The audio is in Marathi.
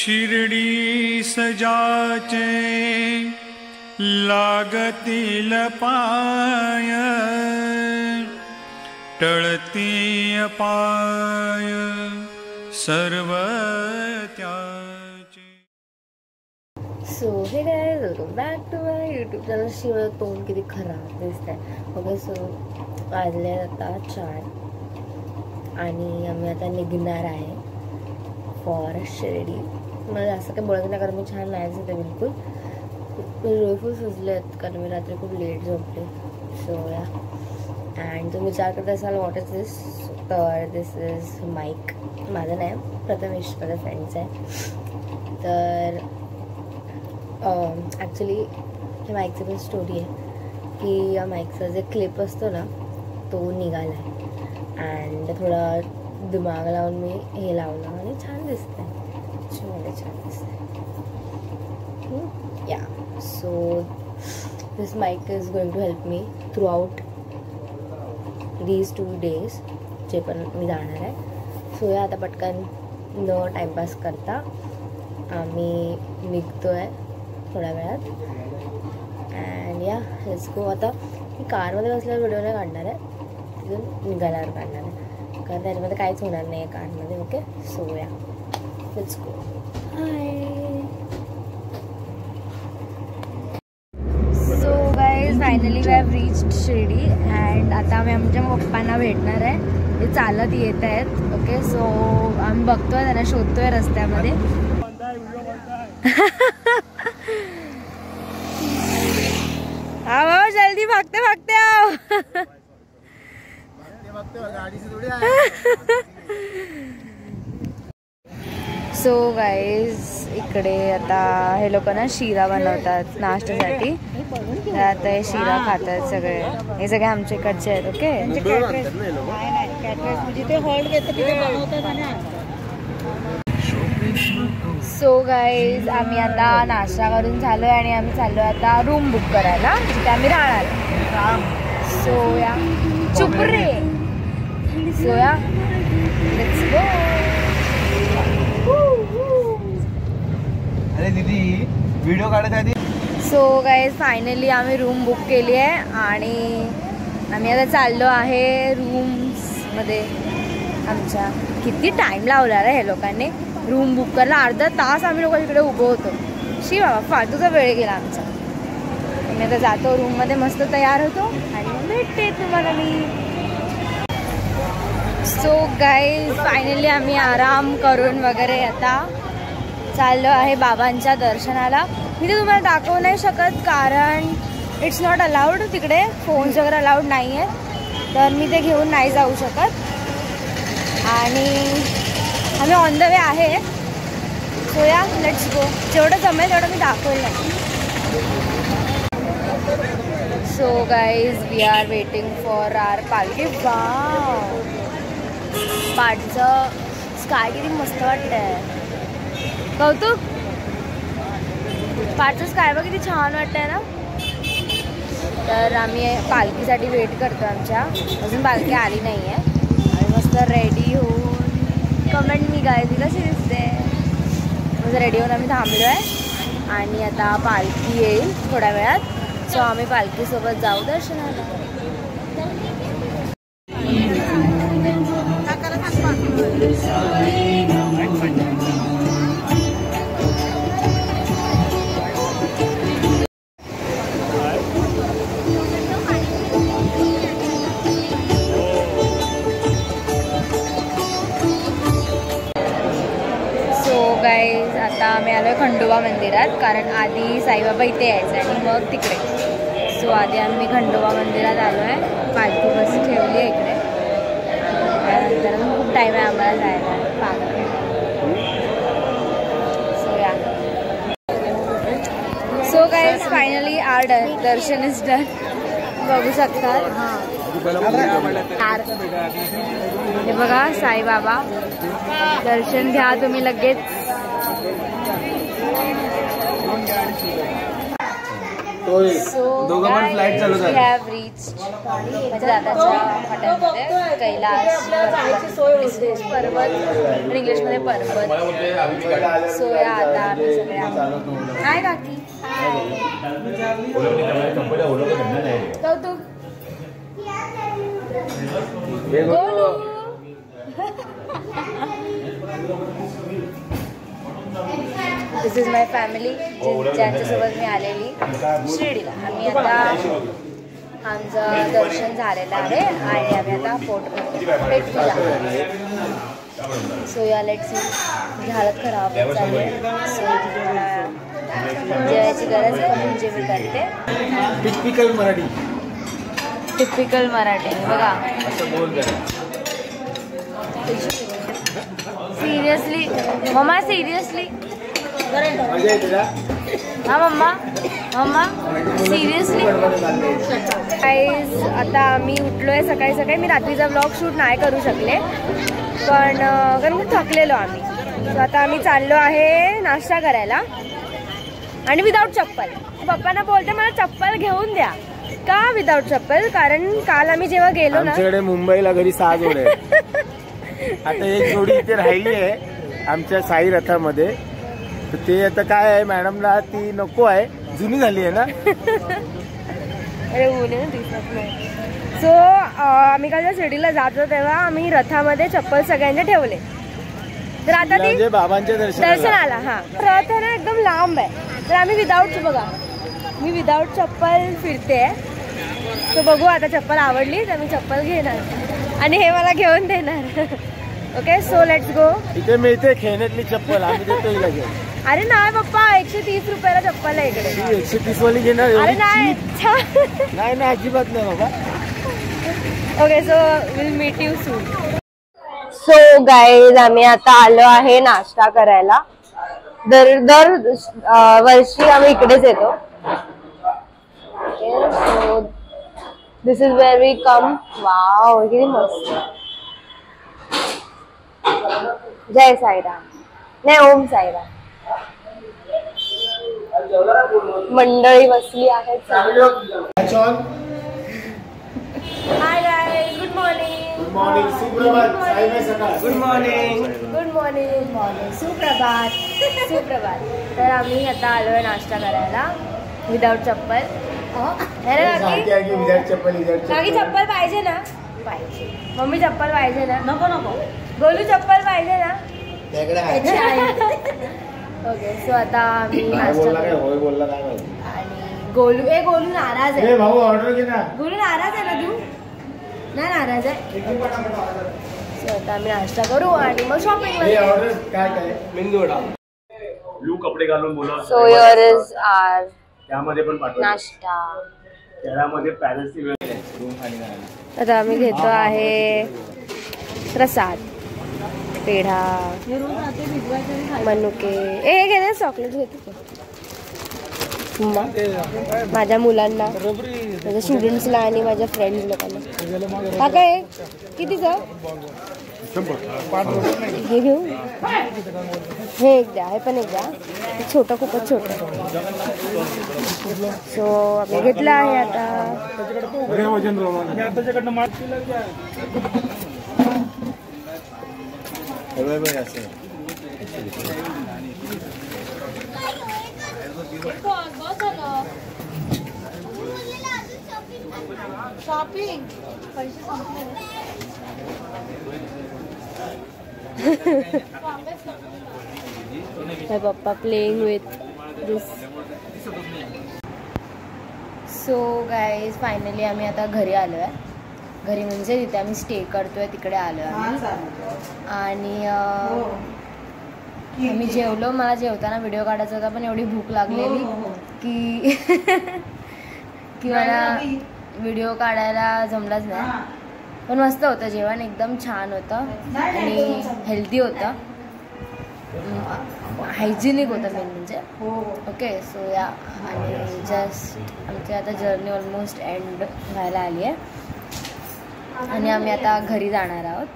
शिर्डी सजाचे लागतील पाय, टळती पाय सर्व त्याचे. So hey guys, welcome back to my YouTube channel. शिवाय तोंड किती खराब दिसतंय. ओके, सो वाजले आता 4 आणि आम्ही आता निघणार आहे फॉर शिर्डी. मला असं काही बोलायचं नाही कारण मी छान नाही दिसते बिलकुल. डोळे सुजले आहेत कारण मी रात्री खूप लेट झोपले. सो या, अँड तुम्ही विचार करत असाल व्हॉट इज दिस, तर दिस इज माईक. माझं नाही, प्रथमेश माझ्या फ्रेंडचं आहे. तर ॲक्च्युली हे माईकची पण स्टोरी आहे की या माईकचा जे क्लिप असतो ना तो निघाला आहे अँड थोडा दिमाग लावून मी हे लावलं आणि छान दिसतं आहे. छान दिसतं आहे. Yeah, so this mic is going to help me throughout these 2 days जे पण मी जाणार आहे. सो या, आता पटकन न टाईमपास करता आम्ही निघतो आहे थोड्या वेळात. अँड या, लेट्स गो. आता मी कारमध्ये बसल्यावर व्हिडिओ नाही काढणार आहे, तिथून निघाल्यावर काढणार आहे कारण त्याच्यामध्ये काहीच होणार नाही आहे कारमध्ये. Okay, so yeah, let's go. Hi. So guys, finally we have reached Shirdi and आता आम्ही आमच्या पप्पांना भेटणार आहे. ते चालत येत आहेत. ओके, सो आम्ही बघतोय, त्यांना शोधतोय रस्त्यामध्ये. आओ जल्दी, भागते भागते आओ. सो गाईज, इकडे आता हे लोक ना शिरा बनवतात नाश्त्यासाठी. तर आता हे शिरा खातात सगळे. हे सगळे आमच्या इकडचे आहेत. ओके, सो गाईज, आम्ही आता नाश्ता करून झालोय आणि आम्ही चाललोय आता रूम बुक करायला जिथे आम्ही राहणार. सो या, चुप रे. सो या, लेट्स गो. अरे दीदी, व्हिडिओ काढायसाठी. सो गाईज, फायनली आम्ही रूम बुक केली आहे आणि आम्ही आता चाललो आहे रूम्समध्ये आमच्या. किती टाईम लावला रे हे लोकांनी रूम बुक करायला. अर्धा तास आम्ही लोक इकडे उभं होतो. शी बाबा, फालतूचा वेळ गेला आमचा. मी आता जातो रूममध्ये, मस्त तयार होतो आणि मग भेटते तुम्हाला मी. सो गाईज, फायनली आम्ही आराम करून वगैरे आता चाललो आहे बाबांच्या दर्शनाला. मी ते तुम्हाला दाखवू नाही शकत कारण इट्स नॉट अलाउड. तिकडे फोन्स वगैरे अलाउड नाही आहे, तर मी ते घेऊन नाही जाऊ शकत. आणि आम्ही ऑन द वे आहे. सो या, लेट्स गो. जेवढं जमेल तेवढं मी दाखवेल नाही. So guys, we are waiting for our पालखी. वाव, पाठचं स्काय किती मस्त वाटतंय. कौतुक, पाठचं स्काय बघ किती छान वाटतंय ना. तर आम्ही पालखीसाठी वेट करतो आमच्या. अजून पालखी आली नाही आहे. आणि मस्त रेडी होऊन कमेंट मी गाय ती कशी दिसते. मग रेडी होऊन आम्ही थांबलो आहे आणि आता पालखी येईल थोड्या वेळात. सो आम्ही पालखीसोबत जाऊ दर्शनाला. गाईज, आता आम्ही आलो आहे खंडोबा मंदिरात कारण आधी साईबाबा इथे यायचं आणि मग तिकडे. सो आधी आम्ही खंडोबा मंदिरात आलो आहे. पालखी बस ठेवली आहे इकडे. त्यानंतर खूप टाईम आहे आम्हाला जायला. So yeah, so guys, finally our darshan is done. बघू शकतात. हे बघा साईबाबा. दर्शन घ्या तुम्ही लगेच. दोघं पण फ्लाईट चालू झाले. हॅव रीच्ड माझ्या दादाच्या हॉटेलमध्ये कैलाश पर्वत इंग्लिशमध्ये पर्वत. सो या आता आम्ही सगळे हाय काकी कौतुक दिस इज माय फॅमिली ज्यांच्यासोबत मी आलेली शिर्डीला. आम्ही आता आमचं दर्शन झालेलं आहे आणि आम्ही आता पेटपूजा. So yeah let's see. माझी हालत खराब झाली आहे. सो जेवायची गरज आहे म्हणजे मी करते. टिपिकल मराठी. टिपिकल मराठी बघा. सिरियसली मम्मा सिरियसली हा मम्मा मम्मा सिरियसली गाईज. आता आम्ही उठलोय सकाळी सकाळी. मी रात्रीचा ब्लॉग शूट नाही करू शकले पण कारण खूप थकलेलो आम्ही. सो आता आम्ही चाललो आहे नाश्ता करायला आणि विदाऊट चप्पल. पप्पांना बोलते मला चप्पल घेऊन द्या. का विदाऊट चप्पल? कारण काल आम्ही जेव्हा गेलो ना आमच्याकडे मुंबईला घरी 6 जोडे आता एक जोडी इथे राहिली आहे आमच्या साई रथामध्ये. तर ते आता काय आहे मॅडमला ती नको आहे, जुनी झाली आहे ना. अरे बोले ना दिसत नाही. सो आम्ही काल शिर्डीला जात होतो तेव्हा आम्ही रथामध्ये चप्पल सगळ्यांचे ठेवले. तर आता ती बाबांच्या दर्शनाला हा रथ आहे ना एकदम लांब आहे. तर आम्ही विदाऊट बघा मी विदाऊट चप्पल फिरते. तर बघू आता चप्पल आवडली तर मी चप्पल घेणार आणि हे मला घेऊन देणार. Okay so let's go. इथे मिळते खेळण्यातली चप्पल आम्ही देतो हिला घेऊन. अरे नाही पप्पा 130 रुपयाला चप्पल आहे इकडे. 130 वाली घेणार? अरे नाही नाही नाही अजिबात नाही बाबा. Okay so will meet you soon. So guys आम्ही आता आलो आहे नाश्ता करायला. दर वर्षी आम्ही इकडेच येतो. So this is where we come. Wow किती मस्त. जय साईराम नाही ओम साईराम. मंडळी बसली आहेत. Hi guys good morning. Good morning सुप्रभात. Good morning. Good morning morning सुप्रभात सुप्रभात. तर आम्ही आता आलोय नाश्ता करायला विदाऊट चप्पल. काकी चप्पल पाहिजे ना? पाहिजे. मम्मी चप्पल पाहिजे ना? नको नको. गोलू चप्पल पाहिजे ना? ओके सो आता आम्ही नाश्ता आणि गोलू नाराज आहे. भाऊ ऑर्डर घे ना. गोलू नाराज आहे ना? तू नाही नाराज आहे? सो आता आम्ही नाश्ता करू आणि मग शॉपिंग ब्लू कपडे घालून बोला. सो हिअर इज आवर त्यामध्ये पण नाश्ता. त्यामध्ये पॅलेसची आता आम्ही घेतो आहे प्रसाद पेढा मनुके. हे घे चॉकलेट घेतो माझ्या मुलांना माझ्या स्टुडंट्सला आणि माझ्या फ्रेंड्स लोकांना. हा काय कितीचं? हे घेऊ. हे एक द्या. हे पण एक द्या. छोटं खूपच छोटं. सो आम्ही घेतलं आहे आता. Shopping my papa playing with this. So guys finally आम्ही आता घरी आलो आहे. घरी म्हणजे तिथे आम्ही स्टे करतोय तिकडे आलो आहे. आणि आम्ही जेवलो. मला जेवताना व्हिडिओ काढायचा होता पण एवढी भूक लागलेली की मला व्हिडिओ काढायला जमलाच नाही. पण मस्त होतं जेवण. एकदम छान होतं आणि हेल्दी होतं. हायजिनिक होतं मेन म्हणजे. ओके सो या आणि जस्ट आमची आता जर्नी ऑलमोस्ट एंड व्हायला आली आहे आणि आम्ही आता घरी जाणार आहोत.